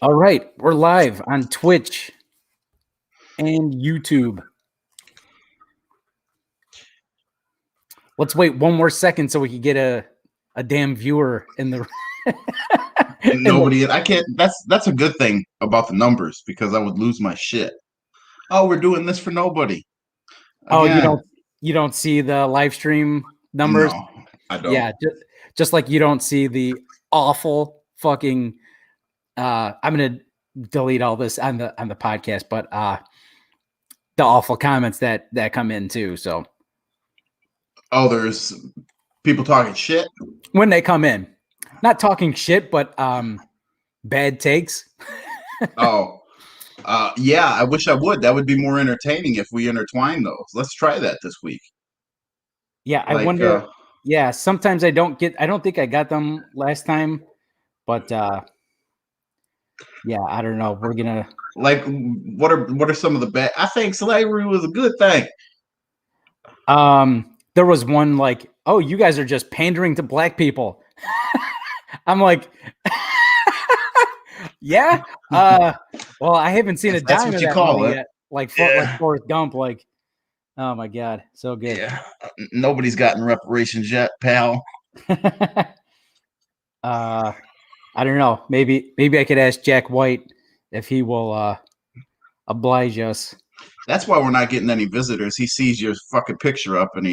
All right, we're live on Twitch and YouTube. Let's wait one more second so we can get a damn viewer in the. Nobody. I can't. That's a good thing about the numbers because I would lose my shit. Oh, we're doing this for nobody. Oh, Again, you don't see the live stream numbers? no, I don't. Yeah, just like you don't see the awful fucking. I'm gonna delete all this on the podcast, but the awful comments that come in too. So, oh, there's people talking shit. when they come in, not talking shit, but bad takes. Oh, yeah. I wish I would. That would be more entertaining if we intertwine those. Let's try that this week. Yeah, I wonder. Yeah, sometimes I don't think I got them last time, but yeah, I don't know. We're gonna what are some of the bad? I think slavery was a good thing. there was one like, oh, you guys are just pandering to black people. I'm like, yeah. Well, I haven't seen a dime of that money yet. Like Forrest Gump, like, oh my god, so good. Yeah, nobody's gotten reparations yet, pal. I don't know. Maybe I could ask Jack White if he will oblige us. That's why we're not getting any visitors. He sees your fucking picture up and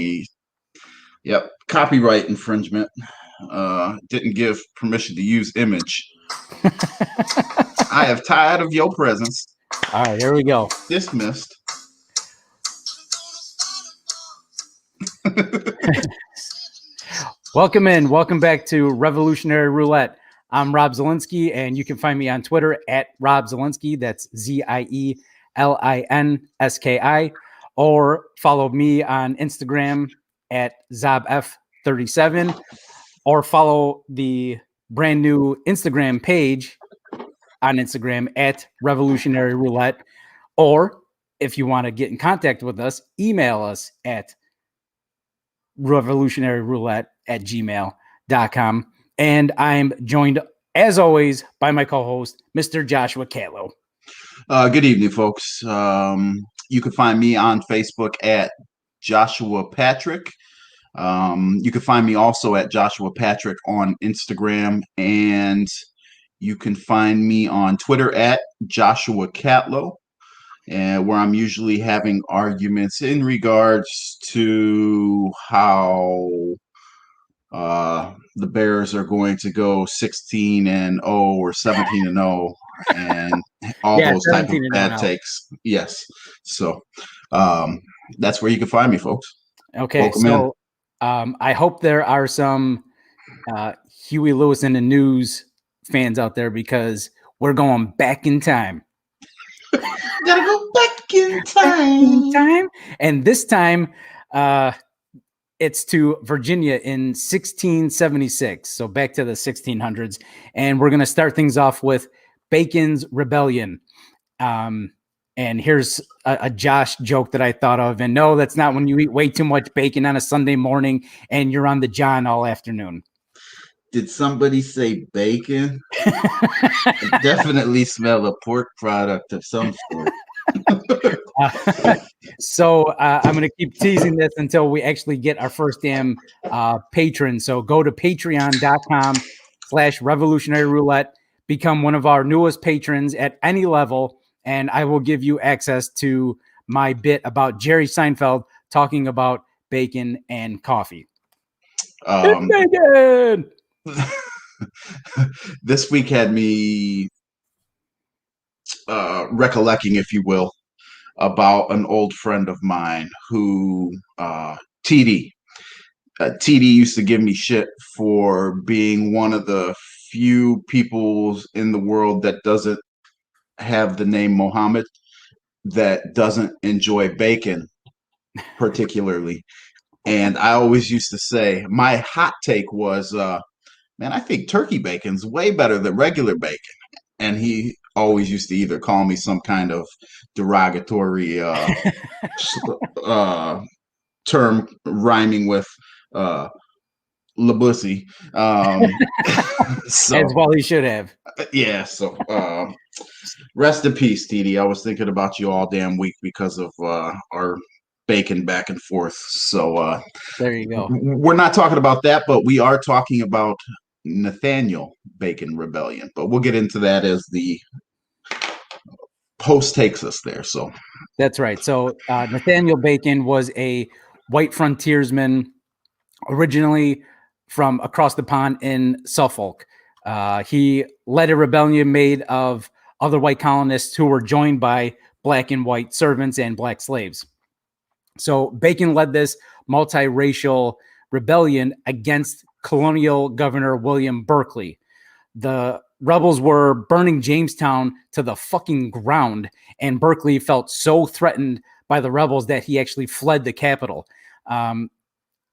yep, copyright infringement. Didn't give permission to use image. I have tired of your presence. All right, here we go. Dismissed. Welcome back to Revolutionary Roulette. I'm Rob Zielinski, and you can find me on Twitter at Rob Zielinski. That's ZIELINSKI, or follow me on Instagram at ZobF37, or follow the brand new Instagram page on Instagram at Revolutionary Roulette. Or if you want to get in contact with us, email us at revolutionaryroulette@gmail.com. And I'm joined, as always, by my co-host, Mr. Joshua Catlow. Good evening, folks. You can find me on Facebook at Joshua Patrick. You can find me also at Joshua Patrick on Instagram, and you can find me on Twitter at Joshua Catlow, and where I'm usually having arguments in regards to how the Bears are going to go 16-0 or 17-0, and all those type of bad takes. Yes, so that's where you can find me, folks. Okay, welcome so I hope there are some Huey Lewis and the News fans out there, because we're going back in time. Gotta go back in time. And this time, it's to Virginia in 1676. So back to the 1600s. And we're going to start things off with Bacon's Rebellion. And here's a Josh joke that I thought of. And no, that's not when you eat way too much bacon on a Sunday morning and you're on the John all afternoon. Did somebody say bacon? I definitely smell a pork product of some sort. So I'm going to keep teasing this until we actually get our first damn patron. So go to patreon.com/revolutionary roulette, become one of our newest patrons at any level, and I will give you access to my bit about Jerry Seinfeld talking about bacon and coffee. Bacon! This week had me recollecting, if you will, about an old friend of mine who, TD used to give me shit for being one of the few people in the world that doesn't have the name Mohammed, that doesn't enjoy bacon particularly. And I always used to say, my hot take was, man, I think turkey bacon's way better than regular bacon. And he always used to either call me some kind of derogatory term rhyming with Labussy. So As well he should have. yeah, so rest in peace, TD. I was thinking about you all damn week because of our bacon back and forth. So There you go. we're not talking about that, but we are talking about Nathaniel Bacon Rebellion. But we'll get into that as the post takes us there. So That's right. So Nathaniel Bacon was a white frontiersman originally from across the pond in Suffolk. He led a rebellion made of other white colonists who were joined by black and white servants and black slaves. So Bacon led this multiracial rebellion against colonial governor William Berkeley. The rebels were burning Jamestown to the fucking ground, and Berkeley felt so threatened by the rebels that he actually fled the capital.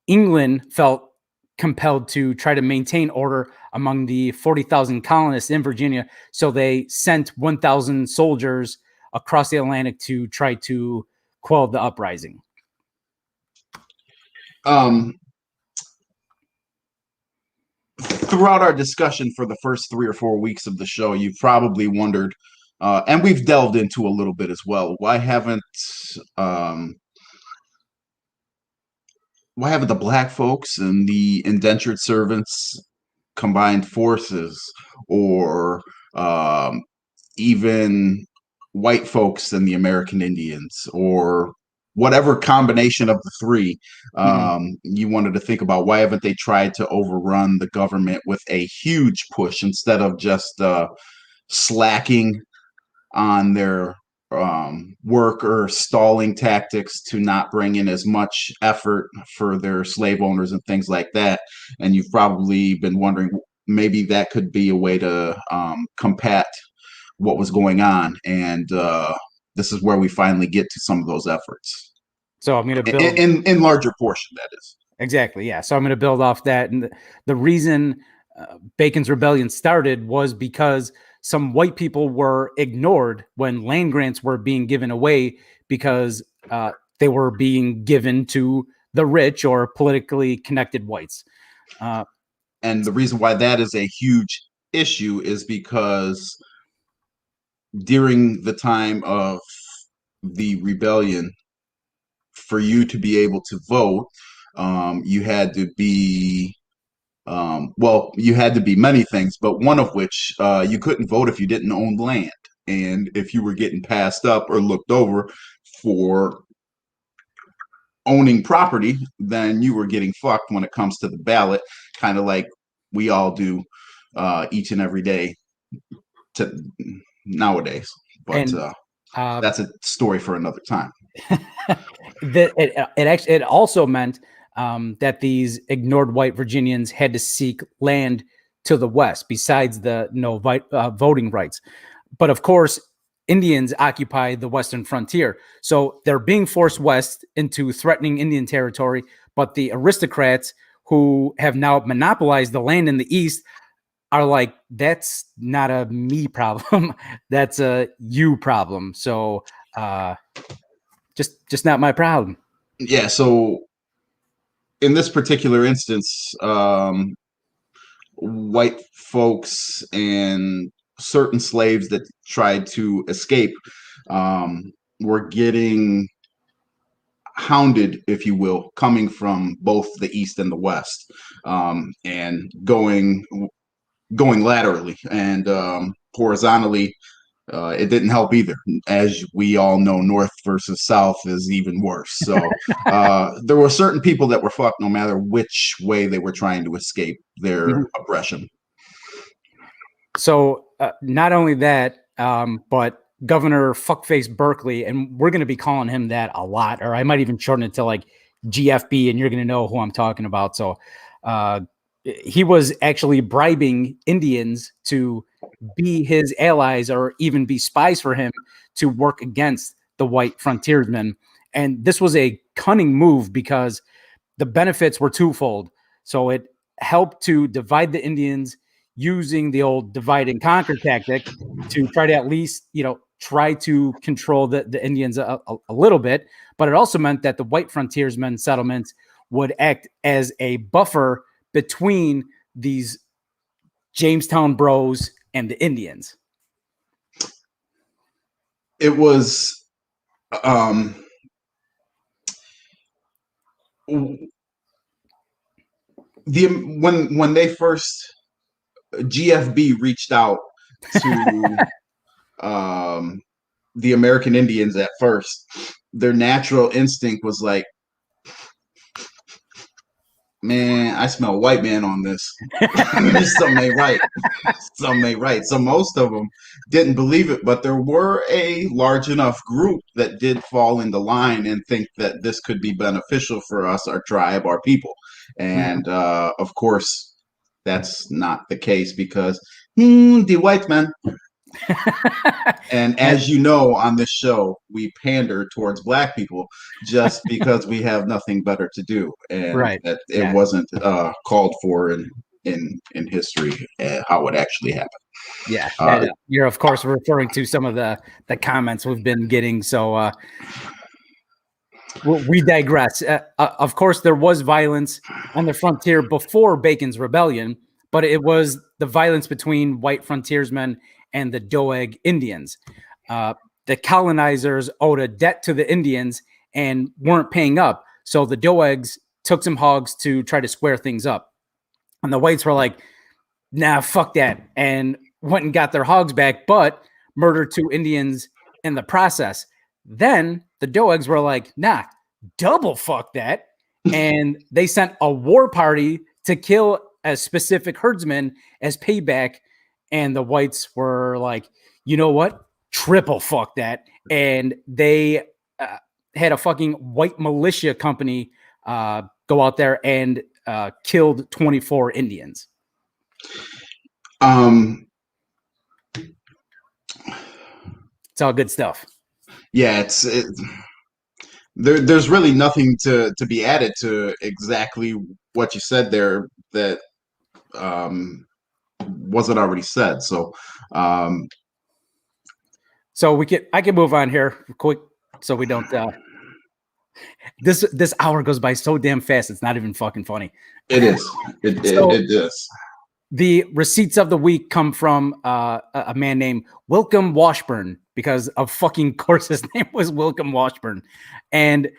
England felt compelled to try to maintain order among the 40,000 colonists in Virginia, so they sent 1,000 soldiers across the Atlantic to try to quell the uprising. Throughout our discussion for the first 3 or 4 weeks of the show, you've probably wondered, and we've delved into a little bit as well, why haven't the black folks and the indentured servants combined forces, or even white folks and the American Indians, or whatever combination of the three, you wanted to think about, why haven't they tried to overrun the government with a huge push instead of just slacking on their work or stalling tactics to not bring in as much effort for their slave owners and things like that? And you've probably been wondering, maybe that could be a way to combat what was going on. And this is where we finally get to some of those efforts. So I'm going to build in larger portion, that is. Exactly. Yeah. So I'm going to build off that. And the reason Bacon's rebellion started was because some white people were ignored when land grants were being given away, because they were being given to the rich or politically connected whites. And the reason why that is a huge issue is because during the time of the rebellion, for you to be able to vote, you had to be you had to be many things, but one of which, you couldn't vote if you didn't own land. And if you were getting passed up or looked over for owning property, then you were getting fucked when it comes to the ballot, kind of like we all do each and every day nowadays. But that's a story for another time. It also meant that these ignored white Virginians had to seek land to the west besides the voting rights. But of course, Indians occupy the western frontier, so they're being forced west into threatening Indian territory. But the aristocrats who have now monopolized the land in the east are like, that's not a me problem, that's a you problem. So just not my problem. Yeah. So in this particular instance, white folks and certain slaves that tried to escape were getting hounded, if you will, coming from both the east and the west, and going laterally and horizontally. It didn't help either. As we all know, north versus south is even worse. So there were certain people that were fucked no matter which way they were trying to escape their oppression. So not only that, but Governor Fuckface Berkeley, and we're going to be calling him that a lot, or I might even shorten it to like GFB, and you're going to know who I'm talking about. So he was actually bribing Indians to be his allies or even be spies for him to work against the white frontiersmen. And this was a cunning move because the benefits were twofold. So it helped to divide the Indians using the old divide and conquer tactic to try to at least, try to control the Indians a little bit. But it also meant that the white frontiersmen settlements would act as a buffer between these Jamestown bros and the Indians? It was when they first GFB reached out to the American Indians at first, their natural instinct was like, man, I smell white man on this. Something ain't right. Something ain't right. So most of them didn't believe it, but there were a large enough group that did fall into line and think that this could be beneficial for us, our tribe, our people. And of course, that's not the case because the white man. And as you know, on this show, we pander towards black people just because we have nothing better to do, and that it wasn't called for in history how it actually happened. Yeah, you're of course referring to some of the comments we've been getting. So we digress. Of course, there was violence on the frontier before Bacon's Rebellion, but it was the violence between white frontiersmen and the Doeg Indians. The colonizers owed a debt to the Indians and weren't paying up. So the Doegs took some hogs to try to square things up. And the whites were like, nah, fuck that. And went and got their hogs back, but murdered 2 Indians in the process. Then the Doegs were like, nah, double fuck that. And they sent a war party to kill a specific herdsman as payback. And the whites were like, you know what? Triple fuck that. And they had a fucking white militia company go out there and killed 24 Indians. It's all good stuff. Yeah, there's really nothing to be added to exactly what you said there that wasn't already said. So I can move on here quick so we don't this hour goes by so damn fast it's not even fucking funny. It is. It is. The receipts of the week come from a man named Wilcom Washburn, because of fucking course his name was Wilcom Washburn. And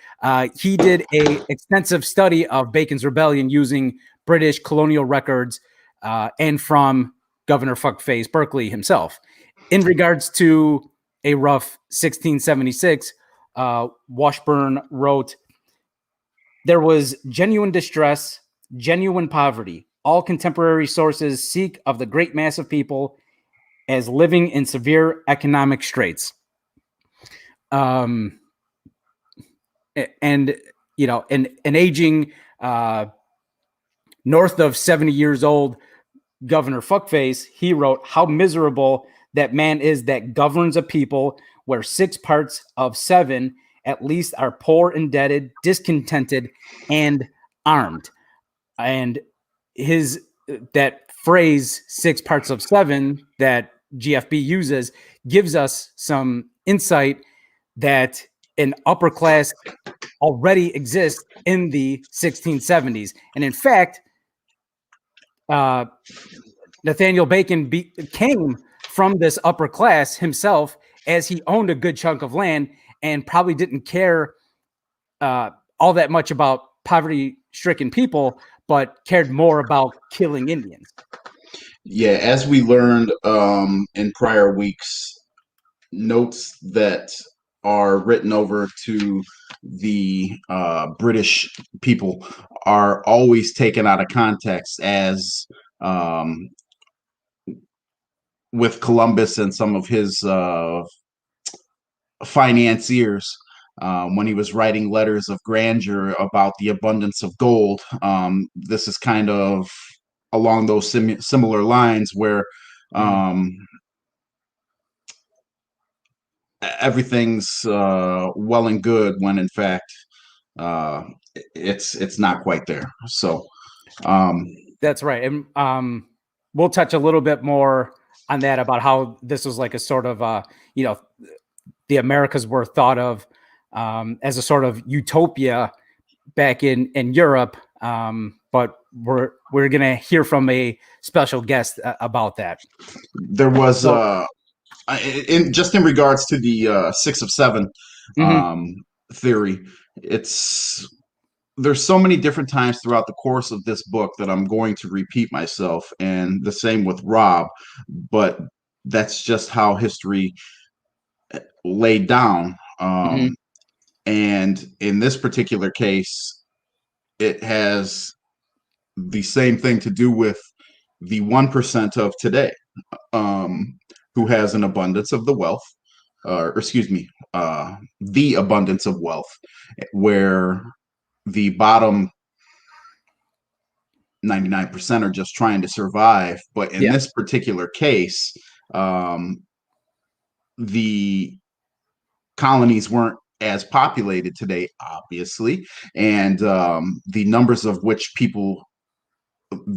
he did a extensive study of Bacon's Rebellion using British colonial records and from Governor Fuckface Berkeley himself. In regards to a rough 1676, Washburn wrote, there was genuine distress, genuine poverty. All contemporary sources seek of the great mass of people as living in severe economic straits. And, you know, an aging north of 70 years old Governor Fuckface, he wrote, how miserable that man is that governs a people where 6 parts of 7 at least are poor, indebted, discontented, and armed. And that phrase 6 parts of 7 that GFB uses gives us some insight that an upper class already exists in the 1670s. And in fact, Nathaniel Bacon came from this upper class himself, as he owned a good chunk of land and probably didn't care all that much about poverty-stricken people, but cared more about killing Indians. Yeah, as we learned in prior weeks, notes that are written over to the British people are always taken out of context, as with Columbus and some of his financiers. When he was writing letters of grandeur about the abundance of gold, this is kind of along those similar lines where everything's well and good when in fact it's not quite there. So that's right. And we'll touch a little bit more on that, about how this was like a sort of you know, the Americas were thought of as a sort of utopia back in Europe, but we're gonna hear from a special guest about that. There was in regards to the 6 of 7 theory. There's so many different times throughout the course of this book that I'm going to repeat myself, and the same with Rob, but that's just how history laid down. And in this particular case, it has the same thing to do with the 1% of today, who has an abundance of the wealth, or excuse me, the abundance of wealth, where the bottom 99% are just trying to survive. But in this particular case, the colonies weren't as populated today, obviously, and the numbers of which people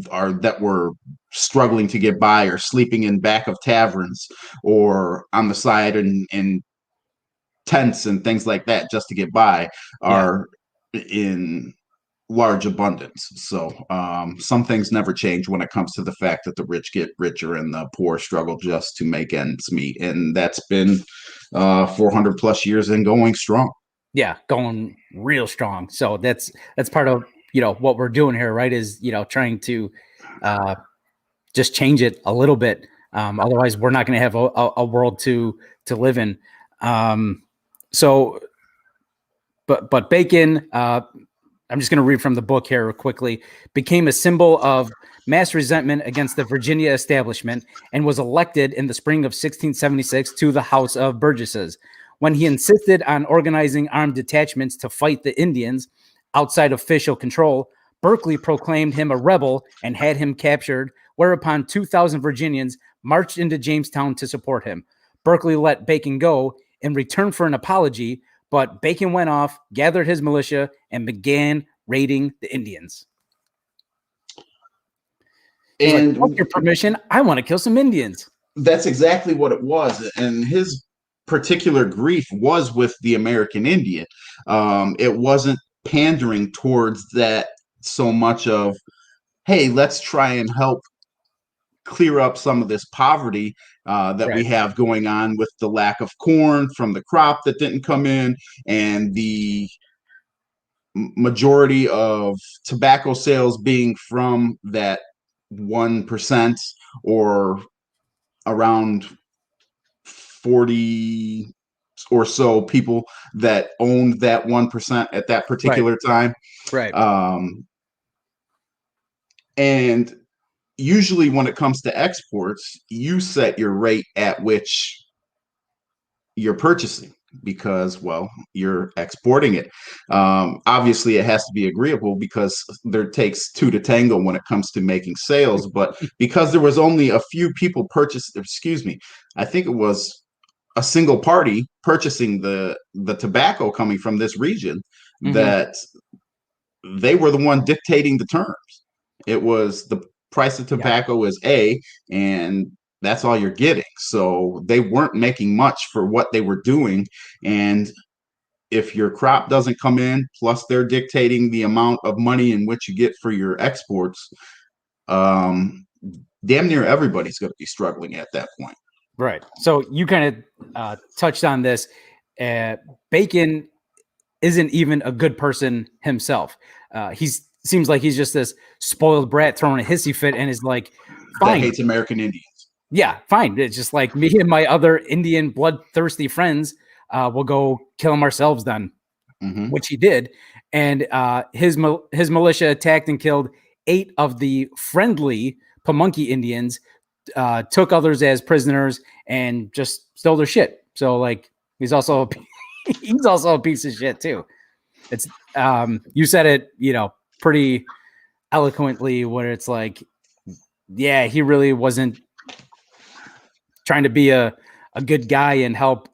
are that were struggling to get by or sleeping in back of taverns or on the side in tents and things like that just to get by are in large abundance. So some things never change when it comes to the fact that the rich get richer and the poor struggle just to make ends meet. And that's been 400 plus years and going strong. Yeah, going real strong. So that's part of what we're doing here, right? Is trying to just change it a little bit. Otherwise, we're not going to have a world to live in. So, but Bacon, I'm just going to read from the book here quickly, became a symbol of mass resentment against the Virginia establishment and was elected in the spring of 1676 to the House of Burgesses. When he insisted on organizing armed detachments to fight the Indians outside official control, Berkeley proclaimed him a rebel and had him captured, whereupon 2,000 Virginians marched into Jamestown to support him. Berkeley let Bacon go in return for an apology, but Bacon went off, gathered his militia, and began raiding the Indians. And with your permission, I want to kill some Indians. That's exactly what it was. And his particular grief was with the American Indian. It wasn't pandering towards that so much of, hey, let's try and help clear up some of this poverty that we have going on with the lack of corn from the crop that didn't come in, and the majority of tobacco sales being from that 1% or around 40 or so people that owned that 1% at that particular time. Right. And usually when it comes to exports, you set your rate at which you're purchasing because, well, you're exporting it. Obviously, it has to be agreeable because there takes two to tango when it comes to making sales. But because there was only a few people I think it was a single party purchasing the tobacco coming from this region, that they were the one dictating the terms. It was the price of tobacco is A, and that's all you're getting. So they weren't making much for what they were doing. And if your crop doesn't come in, plus they're dictating the amount of money in which you get for your exports, damn near everybody's going to be struggling at that point. Right. So you kind of touched on this. Bacon isn't even a good person himself. He seems like he's just this spoiled brat throwing a hissy fit and is like, fine. That hates American Indians. Yeah, fine. It's just like me and my other Indian bloodthirsty friends will go kill him ourselves then, which he did. And his militia attacked and killed 8 of the friendly Pamunkey Indians, took others as prisoners, and just stole their shit. So like he's also a piece of shit too. It's you said it, pretty eloquently, where it's like, yeah, he really wasn't trying to be a good guy and help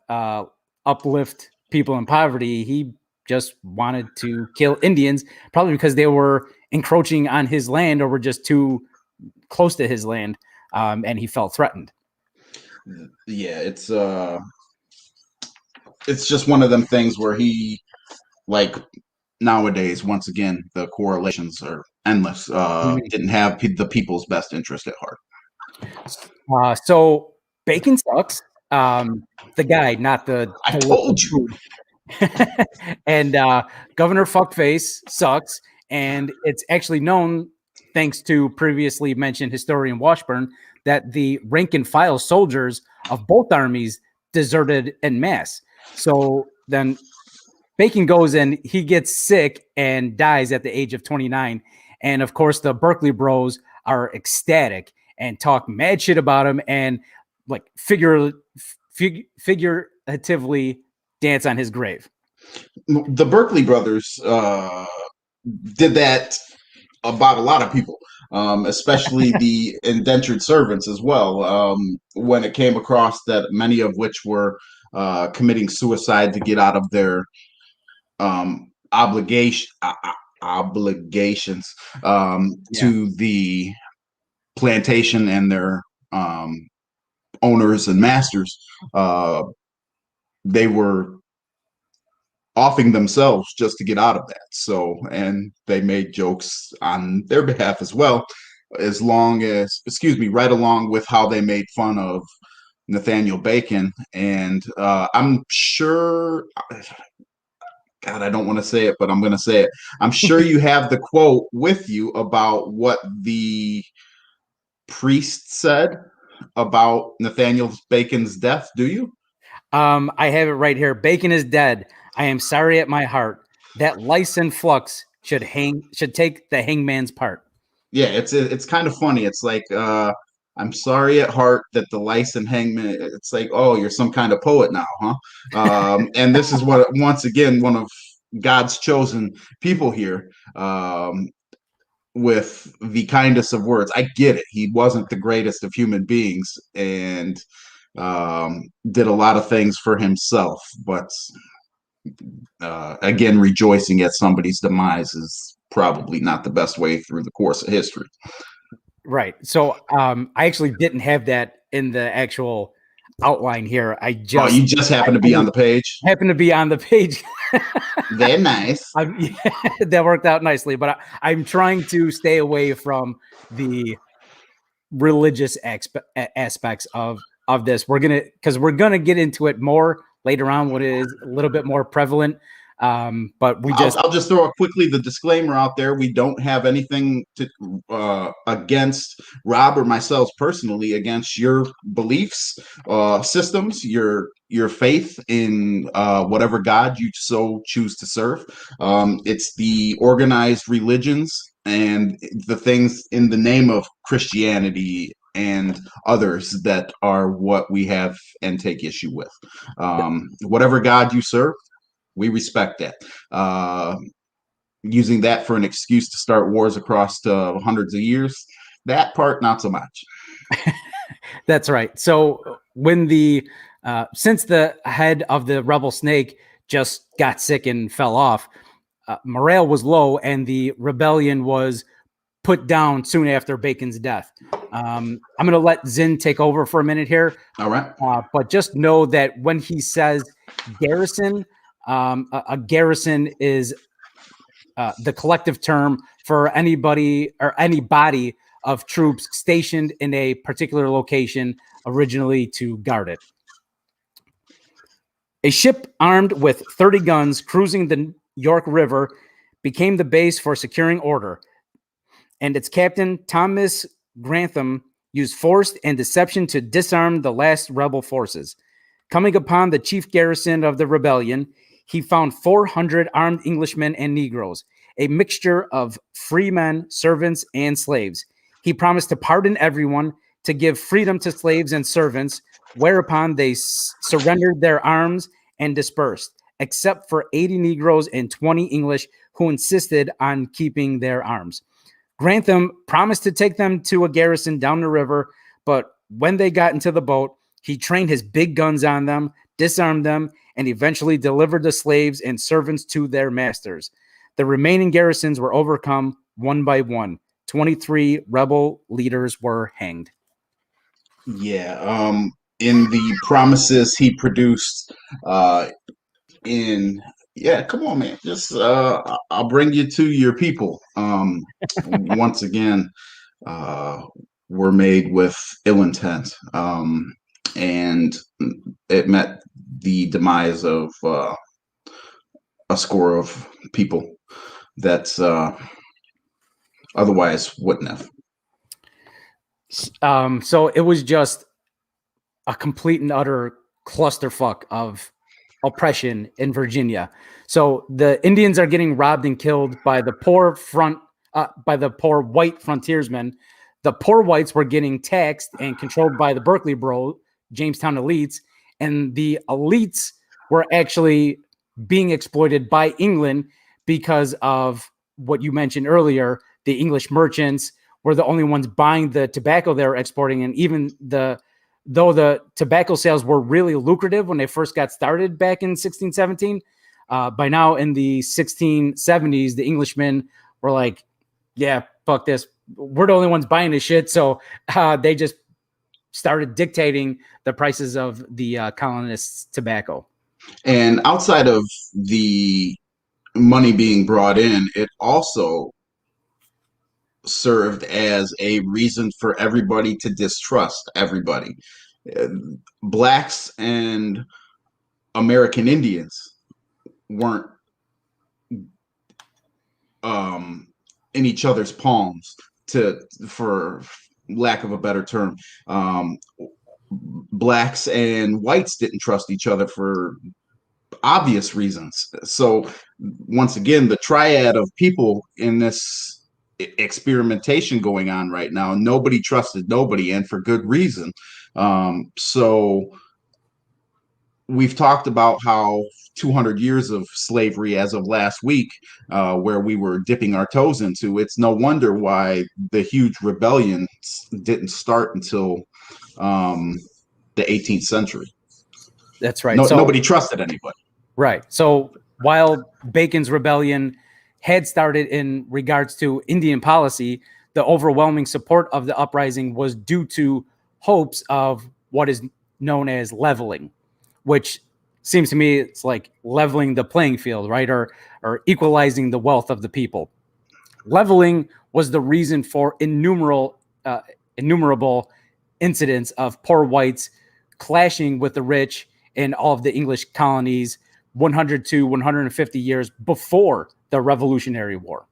uplift people in poverty. He just wanted to kill Indians, probably because they were encroaching on his land or were just too close to his land, and he felt threatened. Yeah, it's just one of them things where he, like, nowadays, once again, the correlations are endless. Mhm. Didn't have the people's best interest at heart. So bacon sucks. The guy, not the I delicious told you. food. And Governor Fuckface sucks. And it's actually known, thanks to previously mentioned historian Washburn, that the rank and file soldiers of both armies deserted en masse. So then Bacon goes and he gets sick and dies at the age of 29. And of course, the Berkeley Bros are ecstatic and talk mad shit about him and like figuratively dance on his grave. The Berkeley brothers did that about a lot of people, especially the indentured servants as well. When it came across that many of which were committing suicide to get out of their obligations Yeah. to the plantation and their um, owners and masters, they were offing themselves just to get out of that. So, and they made jokes on their behalf as well, as long as, excuse me, right along with how they made fun of Nathaniel Bacon. And I'm sure, God, I don't want to say it, but I'm going to say it. I'm sure you have the quote with you about what the priest said about Nathaniel Bacon's death, do you? I have it right here. Bacon is dead. I am sorry at my heart. That lice and flux should take the hangman's part. Yeah, it's kind of funny. It's like I'm sorry at heart that the lice and hangman. It's like, oh, you're some kind of poet now, huh? And this is what once again one of God's chosen people here, with the kindest of words. I get it. He wasn't the greatest of human beings and did a lot of things for himself, but again, rejoicing at somebody's demise is probably not the best way through the course of history. Right. So I actually didn't have that in the actual outline here. Oh, you just happen to I be on just the page. happened to be on the page. Very nice. Yeah, that worked out nicely, but I'm trying to stay away from the religious aspects of this. We're gonna get into it more later on. What is a little bit more prevalent, but I'll just throw quickly the disclaimer out there. We don't have anything to against Rob or myself personally against your beliefs, systems, your faith in whatever God you so choose to serve. It's the organized religions and the things in the name of Christianity and others that are what we have and take issue with. Whatever God you serve, we respect that. Using that for an excuse to start wars across hundreds of years, that part not so much. That's right. So when the since the head of the rebel snake just got sick and fell off, morale was low, and the rebellion was put down soon after Bacon's death. I'm going to let Zinn take over for a minute here, All right. but just know that when he says garrison, a garrison is the collective term for anybody or any body of troops stationed in a particular location, originally to guard it. A ship armed with 30 guns cruising the York River became the base for securing order, and its captain, Thomas Grantham, used force and deception to disarm the last rebel forces. Coming upon the chief garrison of the rebellion, he found 400 armed Englishmen and Negroes, a mixture of free men, servants, and slaves. He promised to pardon everyone, to give freedom to slaves and servants, whereupon they surrendered their arms and dispersed, except for 80 Negroes and 20 English who insisted on keeping their arms. Grantham promised to take them to a garrison down the river, but when they got into the boat, he trained his big guns on them, disarmed them, and eventually delivered the slaves and servants to their masters. The remaining garrisons were overcome one by one. 23 rebel leaders were hanged. Yeah. In the promises he produced in Yeah, come on, man. Just I'll bring you to your people. Once again, uh, were made with ill intent, and it met the demise of a score of people that otherwise wouldn't have. So it was just a complete and utter clusterfuck of oppression in Virginia. So the Indians are getting robbed and killed by the by the poor white frontiersmen. The poor whites were getting taxed and controlled by the Berkeley Bro, Jamestown elites, and the elites were actually being exploited by England because of what you mentioned earlier. The English merchants were the only ones buying the tobacco they were exporting, and even though the tobacco sales were really lucrative when they first got started back in 1617, by now in the 1670s, the Englishmen were like, yeah, fuck this. We're the only ones buying this shit. So they just started dictating the prices of the colonists' tobacco. And outside of the money being brought in, it also served as a reason for everybody to distrust everybody. Uh, Blacks and American Indians weren't in each other's palms, for lack of a better term. Blacks and whites didn't trust each other for obvious reasons. So once again, the triad of people in this experimentation going on right now, nobody trusted nobody, and for good reason. So we've talked about how 200 years of slavery as of last week, where we were dipping our toes into. It's no wonder why the huge rebellion didn't start until the 18th century. That's right. Nobody trusted anybody. Right. So while Bacon's rebellion had started in regards to Indian policy, the overwhelming support of the uprising was due to hopes of what is known as leveling, which seems to me it's like leveling the playing field, right? Or equalizing the wealth of the people. Leveling was the reason for innumerable incidents of poor whites clashing with the rich in all of the English colonies 100 to 150 years before the Revolutionary War.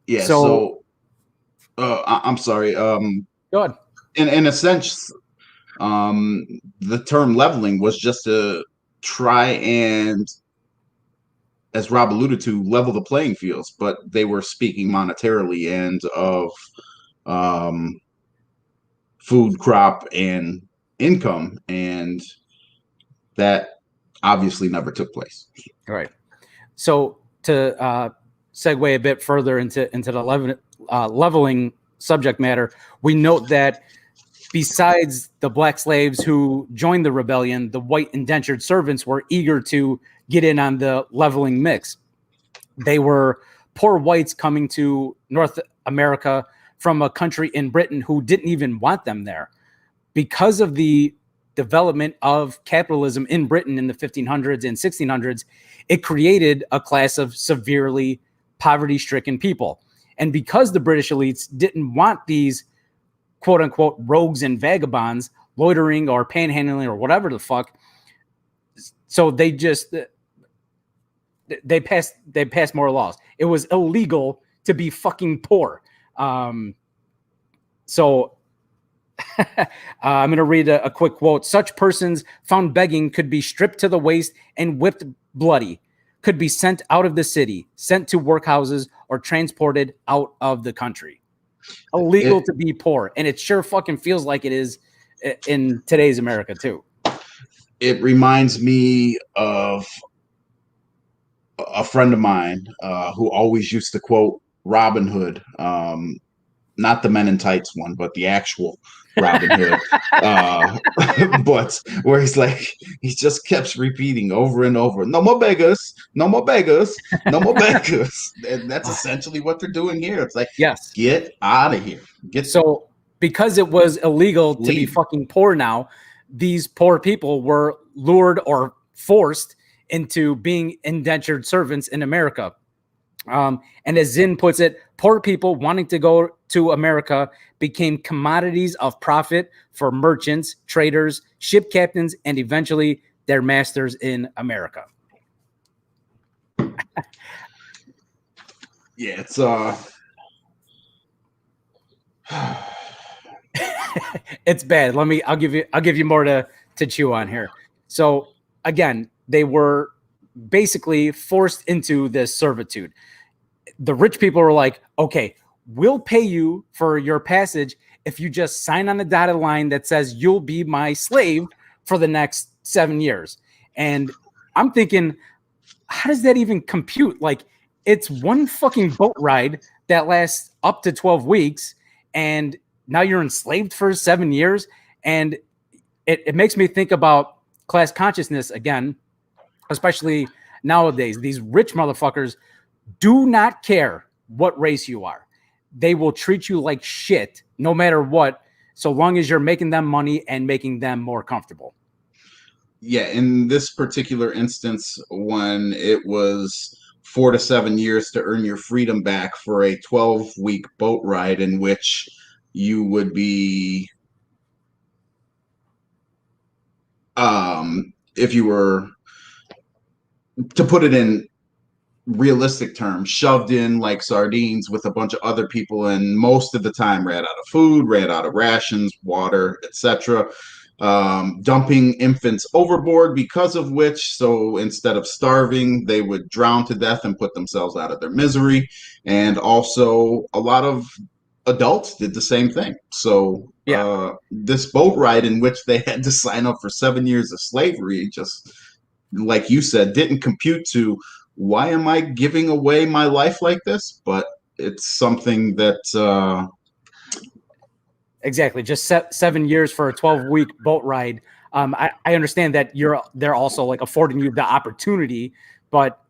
Yeah. So I'm sorry. Go ahead. In a sense, the term leveling was just to try and, as Rob alluded to, level the playing fields, but they were speaking monetarily and of food, crop, and income, and that obviously never took place. All right. So to segue a bit further into the leveling subject matter, we note that besides the black slaves who joined the rebellion, the white indentured servants were eager to get in on the leveling mix. They were poor whites coming to North America from a country in Britain who didn't even want them there. Because of the development of capitalism in Britain in the 1500s and 1600s, it created a class of severely poverty-stricken people. And because the British elites didn't want these quote unquote rogues and vagabonds loitering or panhandling or whatever the fuck, so they passed more laws. It was illegal to be fucking poor. So I'm going to read a quick quote. Such persons found begging could be stripped to the waist and whipped bloody, could be sent out of the city, sent to workhouses, or transported out of the country. Illegal to be poor. And it sure fucking feels like it is in today's America too. It reminds me of a friend of mine who always used to quote Robin Hood, not the Men in Tights one, but the actual Robin Hood. But where he just kept repeating over and over, no more beggars, no more beggars, no more beggars. And that's essentially what they're doing here. It's like, yes, get out of here. So because it was illegal to be fucking poor now, these poor people were lured or forced into being indentured servants in America. And as Zinn puts it, poor people wanting to go to America became commodities of profit for merchants, traders, ship captains, and eventually their masters in America. Yeah, it's it's bad. I'll give you more to chew on here. So again, they were basically forced into this servitude. The rich people were like, okay, we'll pay you for your passage if you just sign on the dotted line that says you'll be my slave for the next 7 years. And I'm thinking, how does that even compute? Like, it's one fucking boat ride that lasts up to 12 weeks, and now you're enslaved for 7 years. And it makes me think about class consciousness again, especially nowadays. These rich motherfuckers do not care what race you are. They will treat you like shit no matter what, so long as you're making them money and making them more comfortable. Yeah, in this particular instance, when it was 4 to 7 years to earn your freedom back for a 12-week boat ride in which you would be, if you were, to put it in realistic terms, shoved in like sardines with a bunch of other people, and most of the time ran out of food, ran out of rations, water, etc. Dumping infants overboard, because of which, so instead of starving, they would drown to death and put themselves out of their misery. And also a lot of adults did the same thing. So this boat ride in which they had to sign up for 7 years of slavery, just like you said, didn't compute to, why am I giving away my life like this? But it's something that exactly, just 7 years for a 12-week boat ride. I understand that they're also like affording you the opportunity, but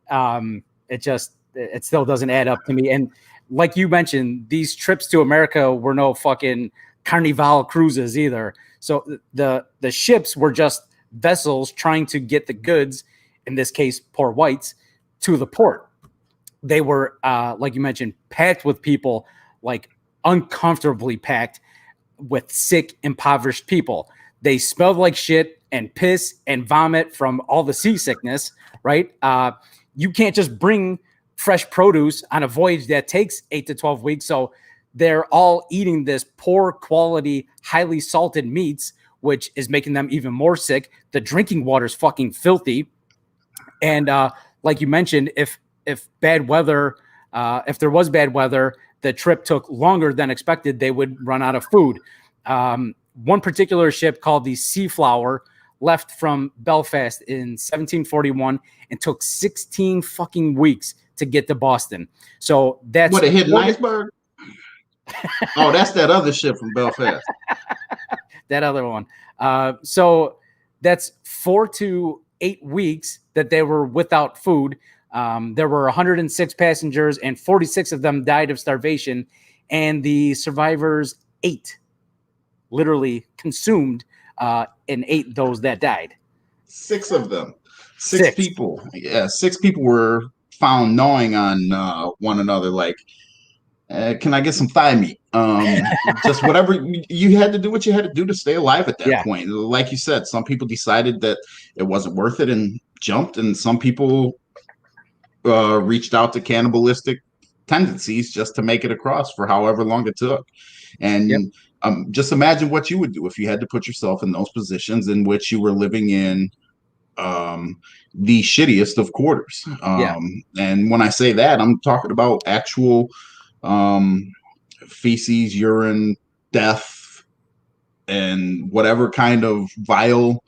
it still doesn't add up to me. And like you mentioned, these trips to America were no fucking Carnival cruises either. So the ships were just vessels trying to get the goods, in this case, poor whites, to the port. They were, like you mentioned, packed with people, like uncomfortably packed with sick, impoverished people. They smelled like shit and piss and vomit from all the seasickness, right? You can't just bring fresh produce on a voyage that takes 8 to 12 weeks. So they're all eating this poor quality, highly salted meats, which is making them even more sick. The drinking water is fucking filthy. And like you mentioned, if bad weather, if there was bad weather, the trip took longer than expected, they would run out of food. One particular ship called the Seaflower left from Belfast in 1741 and took 16 fucking weeks to get to Boston. So that's what, a hidden iceberg. Oh, that's that other ship from Belfast. That other one. So that's 4 to 8 weeks that they were without food. There were 106 passengers, and 46 of them died of starvation. And the survivors literally consumed and ate those that died. 6 of them. Six people. Yeah, 6 people were found gnawing on one another, like, can I get some thigh meat? Just whatever. You had to do what you had to do to stay alive at that point. Like you said, some people decided that it wasn't worth it and jumped, and some people reached out to cannibalistic tendencies just to make it across for however long it took. And just imagine what you would do if you had to put yourself in those positions in which you were living in the shittiest of quarters. And when I say that, I'm talking about actual feces, urine, death, and whatever kind of vile,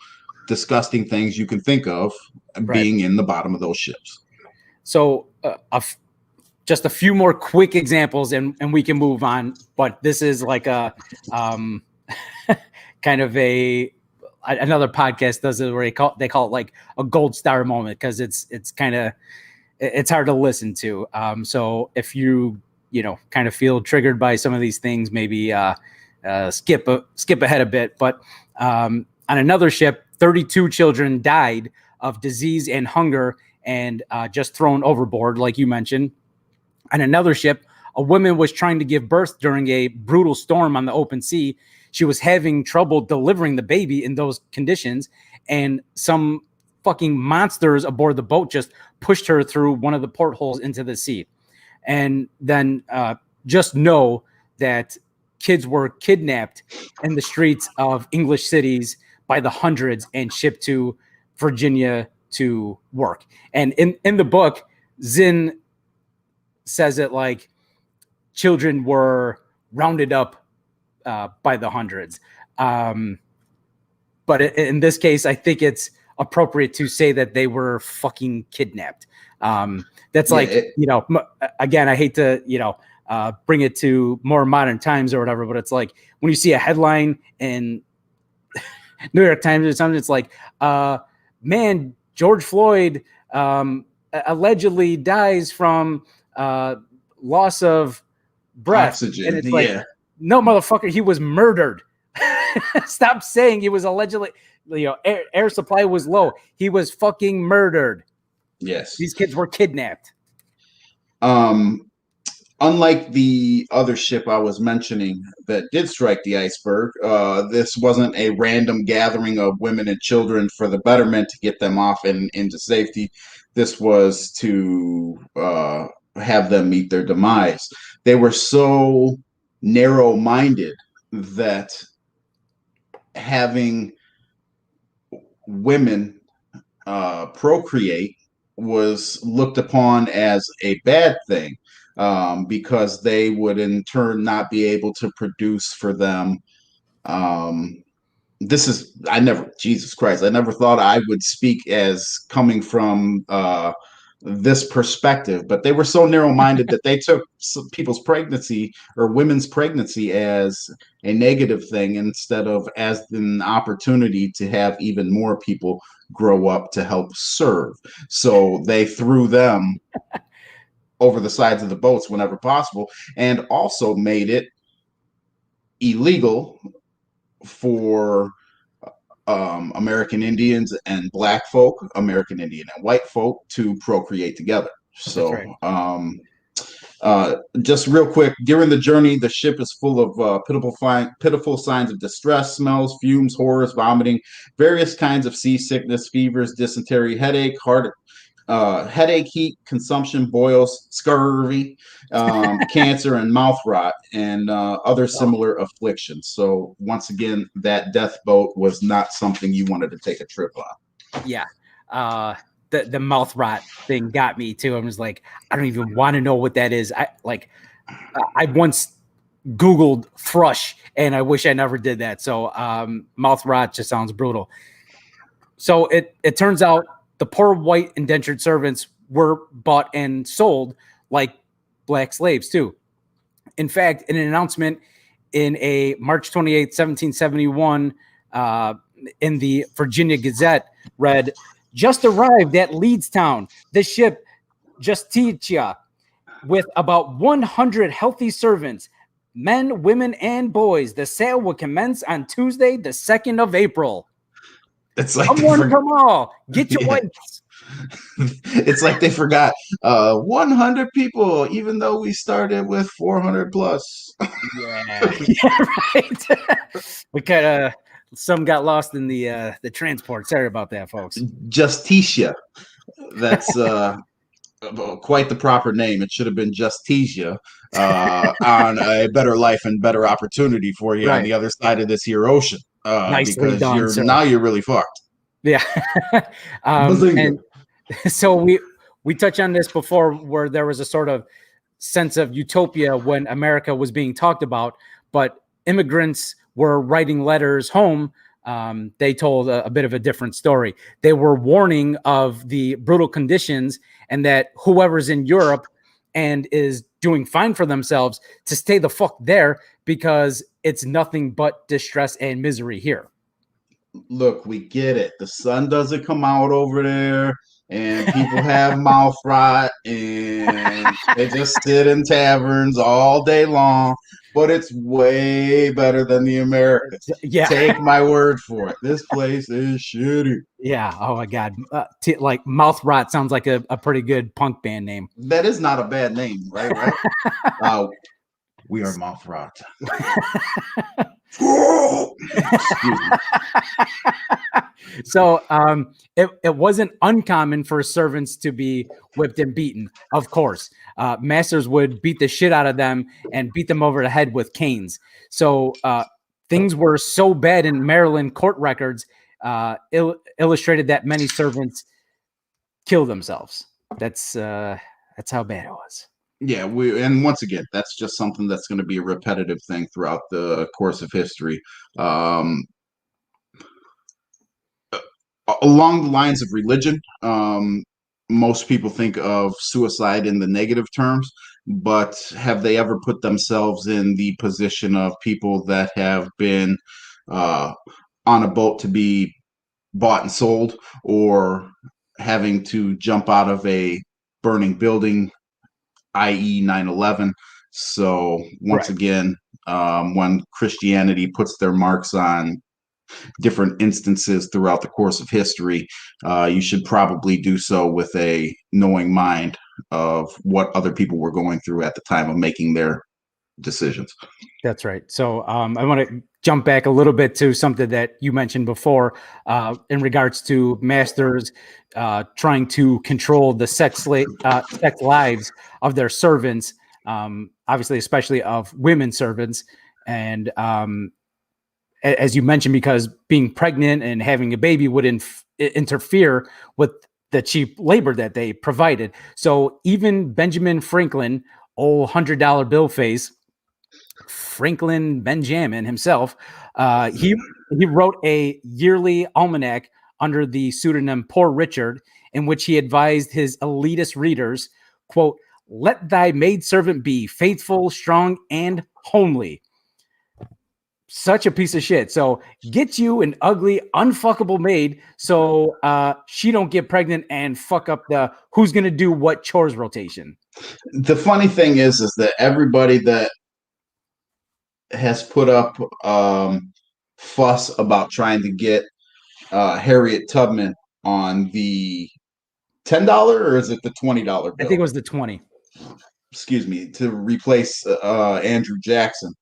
disgusting things you can think of being in the bottom of those ships. So just a few more quick examples and we can move on. But this is like a kind of another podcast does it where they call it like a gold star moment, because it's kind of, it's hard to listen to. So if you kind of feel triggered by some of these things, maybe skip ahead a bit. But on another ship, 32 children died of disease and hunger and just thrown overboard, like you mentioned. On another ship, a woman was trying to give birth during a brutal storm on the open sea. She was having trouble delivering the baby in those conditions, and some fucking monsters aboard the boat just pushed her through one of the portholes into the sea. And then just know that kids were kidnapped in the streets of English cities by the hundreds and shipped to Virginia to work. And in the book, Zinn says it like children were rounded up by the hundreds. But in this case, I think it's appropriate to say that they were fucking kidnapped. That's like, again, I hate to, bring it to more modern times or whatever, but it's like when you see a headline in New York Times or something, it's like, man, George Floyd allegedly dies from loss of breath. Oxygen. And it's like, no, motherfucker, he was murdered. Stop saying he was allegedly, air supply was low. He was fucking murdered. Yes. These kids were kidnapped. Unlike the other ship I was mentioning that did strike the iceberg, this wasn't a random gathering of women and children for the betterment to get them off and into safety. This was to have them meet their demise. They were so narrow-minded that having women procreate was looked upon as a bad thing, because they would in turn not be able to produce for them. Jesus Christ, I never thought I would speak as coming from this perspective, but they were so narrow-minded that they took people's pregnancy or women's pregnancy as a negative thing instead of as an opportunity to have even more people grow up to help serve. So they threw them over the sides of the boats whenever possible, and also made it illegal for American Indians and Black folk, American Indian and white folk to procreate together. So, just real quick, during the journey, the ship is full of pitiful signs of distress, smells, fumes, horrors, vomiting, various kinds of seasickness, fevers, dysentery, headache, headache, heat, consumption, boils, scurvy, cancer, and mouth rot, and other similar afflictions. So once again, that death boat was not something you wanted to take a trip on. Yeah. The mouth rot thing got me too. I was like, I don't even want to know what that is. I once Googled thrush and I wish I never did that. So mouth rot just sounds brutal. So it turns out the poor white indentured servants were bought and sold like black slaves too. In fact, in an announcement in a March 28, 1771, in the Virginia Gazette read, "Just arrived at Leedstown, the ship Justitia, with about 100 healthy servants, men, women, and boys. The sale will commence on Tuesday, the 2nd of April. It's like come all. Get your whites." It's like they forgot 100 people, even though we started with 400 plus. Yeah, right. We kind of some got lost in the transport. Sorry about that, folks. Justitia. That's quite the proper name. It should have been Justitia, on a better life and better opportunity for you on the other side of this here ocean. Because done, now you're really fucked. Yeah. And so we touched on this before, where there was a sort of sense of utopia when America was being talked about, but immigrants were writing letters home. They told a bit of a different story. They were warning of the brutal conditions and that whoever's in Europe and is doing fine for themselves to stay the fuck there, because it's nothing but distress and misery here. Look, we get it. The sun doesn't come out over there, and people have mouth rot, and they just sit in taverns all day long. but it's way better than the Americans. Yeah. Take my word for it. This place is shitty. Yeah. Oh my God. Like Mouth Rot sounds like a pretty good punk band name. That is not a bad name, right? We are Mouth Rot. So it wasn't uncommon for servants to be whipped and beaten. Of course, masters would beat the shit out of them and beat them over the head with canes. So things were so bad in Maryland court records illustrated that many servants killed themselves. That's how bad it was. Yeah, and once again, that's just something that's going to be a repetitive thing throughout the course of history. Along the lines of religion, most people think of suicide in the negative terms, but have they ever put themselves in the position of people that have been on a boat to be bought and sold, or having to jump out of a burning building, i.e. 9/11? So once again, when Christianity puts their marks on different instances throughout the course of history, you should probably do so with a knowing mind of what other people were going through at the time of making their decisions. That's right. So I want to jump back a little bit to something that you mentioned before in regards to masters trying to control the sex lives of their servants, obviously, especially of women servants. And as you mentioned, because being pregnant and having a baby would interfere with the cheap labor that they provided. So even Benjamin Franklin, old $100 bill face, Franklin Benjamin himself, he wrote a yearly almanac under the pseudonym Poor Richard, in which he advised his elitist readers, quote, "Let thy maidservant be faithful, strong, and homely." Such a piece of shit. So get you an ugly, unfuckable maid so she don't get pregnant and fuck up the who's going to do what chores rotation. The funny thing is that everybody that has put up fuss about trying to get Harriet Tubman on the $10, or is it the $20 bill? I think it was the 20. Excuse me, to replace Andrew Jackson.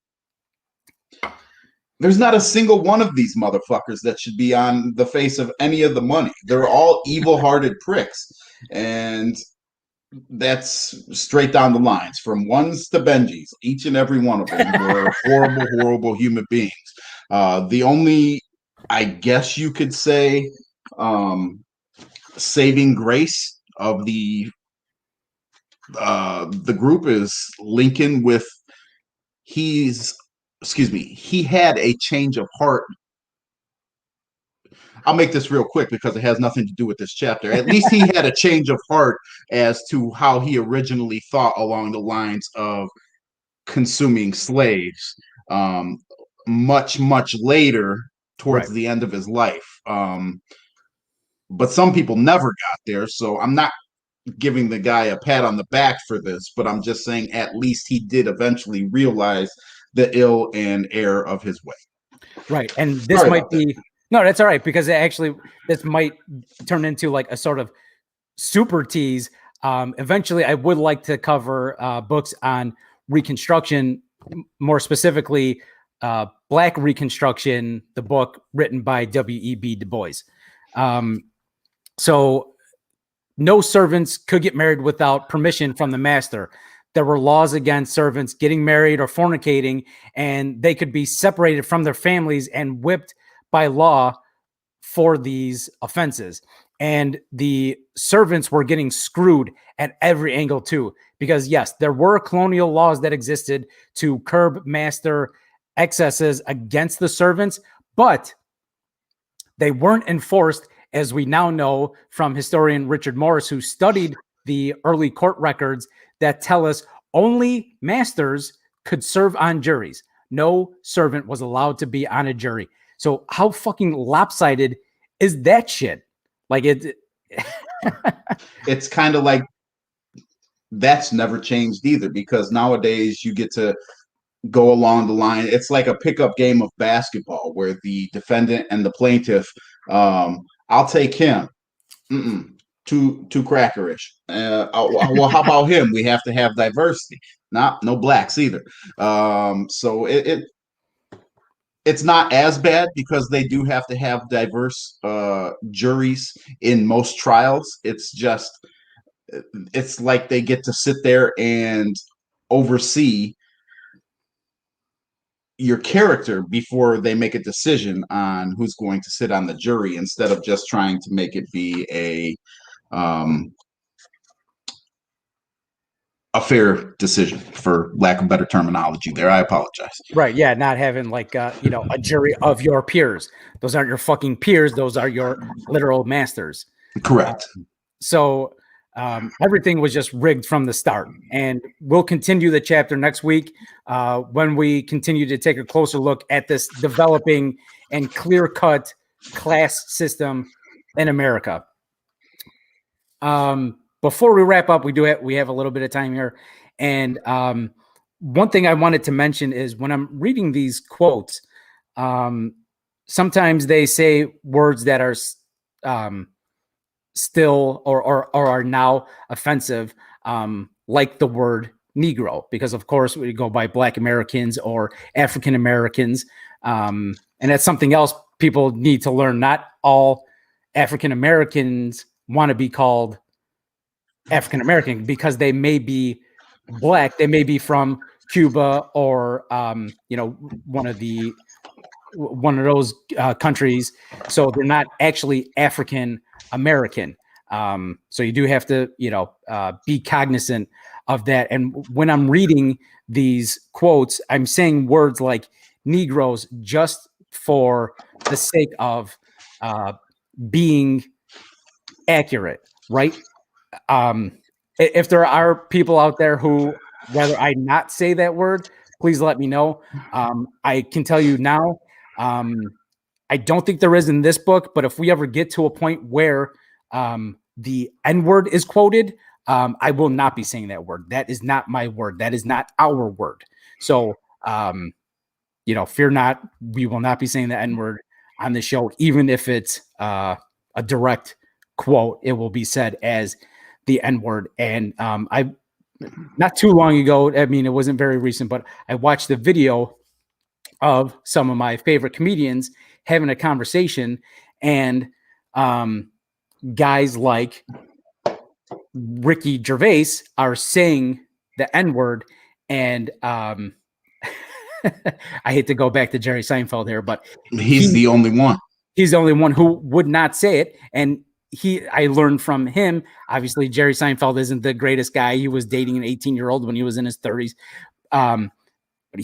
There's not a single one of these motherfuckers that should be on the face of any of the money. They're all evil-hearted pricks. And that's straight down the lines, from ones to Benjis. Each and every one of them were horrible, horrible human beings. The only, I guess you could say, saving grace of the group is Lincoln with he had a change of heart. I'll make this real quick because it has nothing to do with this chapter. At least he had a change of heart as to how he originally thought along the lines of consuming slaves much, much later towards the end of his life. But some people never got there, so I'm not giving the guy a pat on the back for this, but I'm just saying at least he did eventually realize the ill and error of his way. Right. And this might be no, that's all right, because this might turn into like a sort of super tease. Eventually, I would like to cover books on Reconstruction, more specifically, Black Reconstruction, the book written by W.E.B. Du Bois. So no servants could get married without permission from the master. There were laws against servants getting married or fornicating, and they could be separated from their families and whipped by law for these offenses. And the servants were getting screwed at every angle too, because yes, there were colonial laws that existed to curb master excesses against the servants, but they weren't enforced, as we now know from historian Richard Morris, who studied the early court records that tell us only masters could serve on juries. No servant was allowed to be on a jury. So how fucking lopsided is that shit? Like it. It's kind of like that's never changed either, because nowadays you get to go along the line. It's like a pickup game of basketball where the defendant and the plaintiff, I'll take him. Mm-mm, too crackerish. Well, how about him? We have to have diversity. Not no blacks either. So it's not as bad because they do have to have diverse juries in most trials. It's like they get to sit there and oversee your character before they make a decision on who's going to sit on the jury instead of just trying to make it be a fair decision, for lack of better terminology there. I apologize. Right. Yeah. Not having like, a jury of your peers. Those aren't your fucking peers. Those are your literal masters. Correct. So everything was just rigged from the start. And we'll continue the chapter next week when we continue to take a closer look at this developing and clear-cut class system in America. Before we wrap up, we have a little bit of time here. And one thing I wanted to mention is when I'm reading these quotes, sometimes they say words that are still or are now offensive, like the word Negro, because of course we go by Black Americans or African Americans. And that's something else people need to learn. Not all African Americans want to be called African American because they may be Black. They may be from Cuba or, one of those countries. So they're not actually African American. So you do have to, be cognizant of that. And when I'm reading these quotes, I'm saying words like Negroes just for the sake of being accurate, right? If there are people out there who rather I not say that word, please let me know. I can tell you now, I don't think there is in this book, but if we ever get to a point where the N-word is quoted, I will not be saying that word. That is not my word. That is not our word. So, fear not. We will not be saying the N-word on the show, even if it's a direct quote. It will be said as the N-word. And I, not too long ago, I mean, it wasn't very recent, but I watched the video of some of my favorite comedians having a conversation, and guys like Ricky Gervais are saying the N-word, and I hate to go back to Jerry Seinfeld here, but he's the only one. He's the only one who would not say it, and I learned from him. Obviously, Jerry Seinfeld isn't the greatest guy. He was dating an 18-year-old when he was in his 30s. But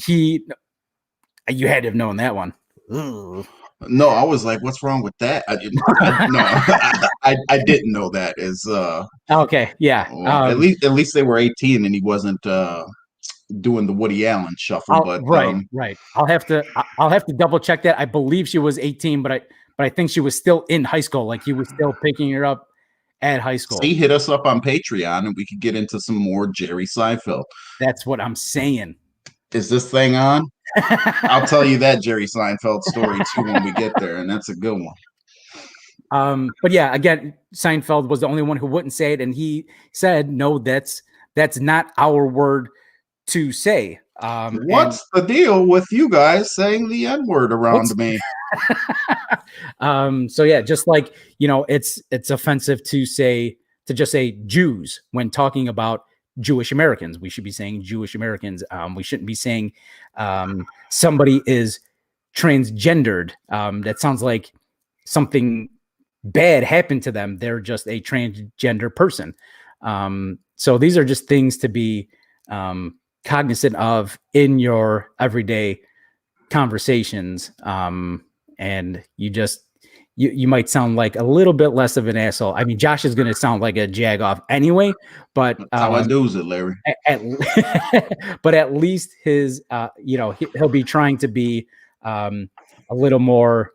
you had to have known that one. Ooh. No, I was like, "What's wrong with that?" I didn't. I didn't know that. Okay, yeah. At least they were 18, and he wasn't doing the Woody Allen shuffle. But right. I'll have to double check that. I believe she was 18, but I think she was still in high school. Like he was still picking her up at high school. See, hit us up on Patreon, and we could get into some more Jerry Seinfeld. That's what I'm saying. Is this thing on? I'll tell you that Jerry Seinfeld story too when we get there, and that's a good one. But yeah, again, Seinfeld was the only one who wouldn't say it, and he said, "No, that's not our word to say." What's the deal with you guys saying the N-word around me? So yeah, just like it's offensive to just say Jews when talking about Jewish Americans. We should be saying Jewish Americans. We shouldn't be saying somebody is transgendered. That sounds like something bad happened to them. They're just a transgender person. So these are just things to be cognizant of in your everyday conversations. And you might sound like a little bit less of an asshole. I mean, Josh is going to sound like a jagoff anyway, but how I do it, Larry. But at least his, he'll be trying to be a little more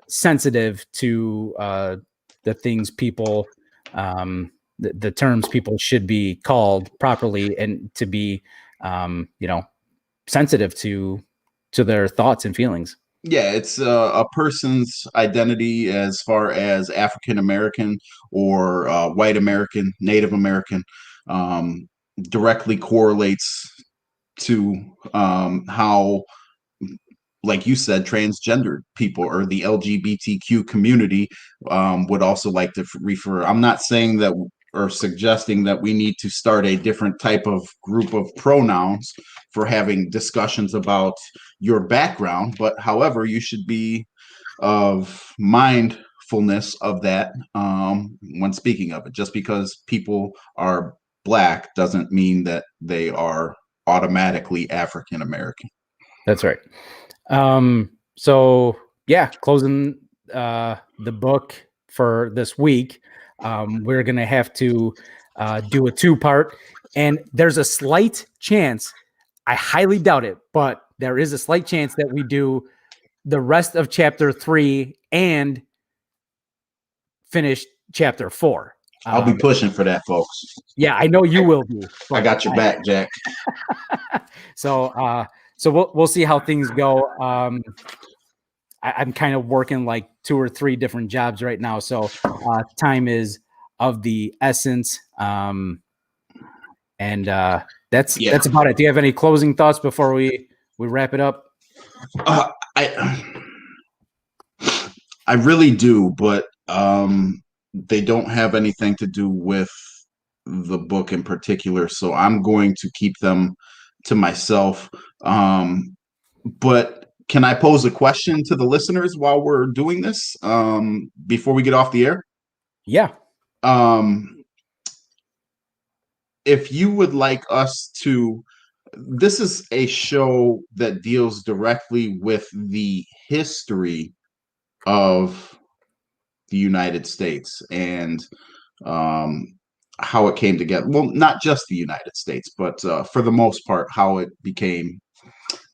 sensitive to the things people, the terms people should be called properly, and to be, sensitive to their thoughts and feelings. Yeah, it's a person's identity as far as African American or white American, Native American, um, directly correlates to how, like you said, transgendered people or the LGBTQ community would also like to refer. I'm not saying that or suggesting that we need to start a different type of group of pronouns for having discussions about your background, but however, you should be of mindfulness of that when speaking of it. Just because people are Black doesn't mean that they are automatically African American. That's right. So yeah, closing the book for this week. We're gonna have to do a 2-part, and there's a slight chance, I highly doubt it, but there is a slight chance that we do the rest of chapter 3 and finish chapter 4. I'll be pushing for that, folks. Yeah, I know you will be. I got your back, Jack. So we'll see how things go. I'm kind of working like 2 or 3 different jobs right now, so time is of the essence. And that's about it. Do you have any closing thoughts before we wrap it up? I really do, but they don't have anything to do with the book in particular, so I'm going to keep them to myself. But can I pose a question to the listeners while we're doing this before we get off the air? Yeah. If you would like us to, this is a show that deals directly with the history of the United States and how it came together. Well, not just the United States, but for the most part, how it became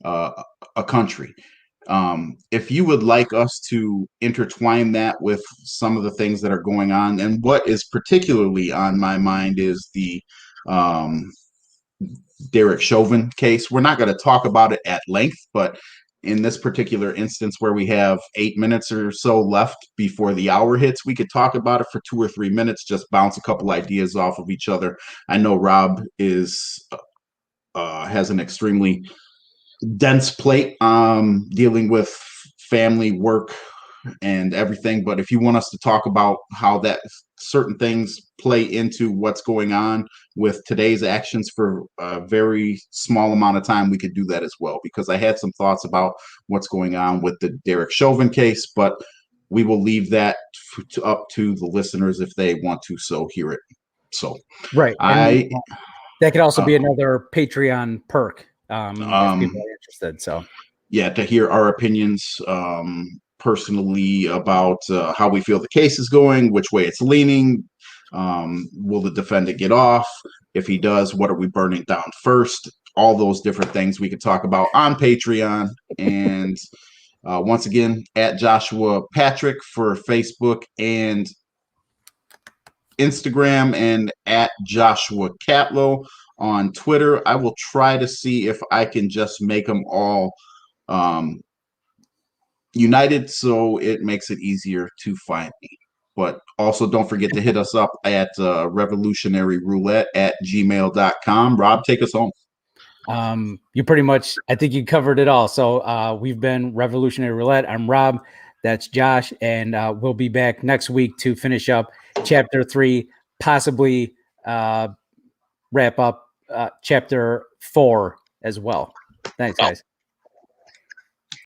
a country. If you would like us to intertwine that with some of the things that are going on, and what is particularly on my mind is the Derek Chauvin case. We're not going to talk about it at length, but in this particular instance where we have 8 minutes or so left before the hour hits, we could talk about it for 2 or 3 minutes, just bounce a couple ideas off of each other. I know Rob has an extremely dense plate dealing with family, work, and everything, but if you want us to talk about how that certain things play into what's going on with today's actions for a very small amount of time, we could do that as well, because I had some thoughts about what's going on with the Derek Chauvin case, but we will leave that up to the listeners if they want to so hear it. So right, that could also be another Patreon perk if people are interested. So yeah, to hear our opinions personally about how we feel the case is going, which way it's leaning. Will the defendant get off? If he does, what are we burning down first? All those different things we could talk about on Patreon. And once again, at Joshua Patrick for Facebook and Instagram, and at Joshua Catlow on Twitter. I will try to see if I can just make them all united so it makes it easier to find me. But also don't forget to hit us up at revolutionaryroulette@gmail.com. Rob, take us home. You pretty much, I think you covered it all. So we've been Revolutionary Roulette. I'm Rob. That's Josh. And we'll be back next week to finish up chapter 3, possibly wrap up chapter 4 as well. Thanks, guys.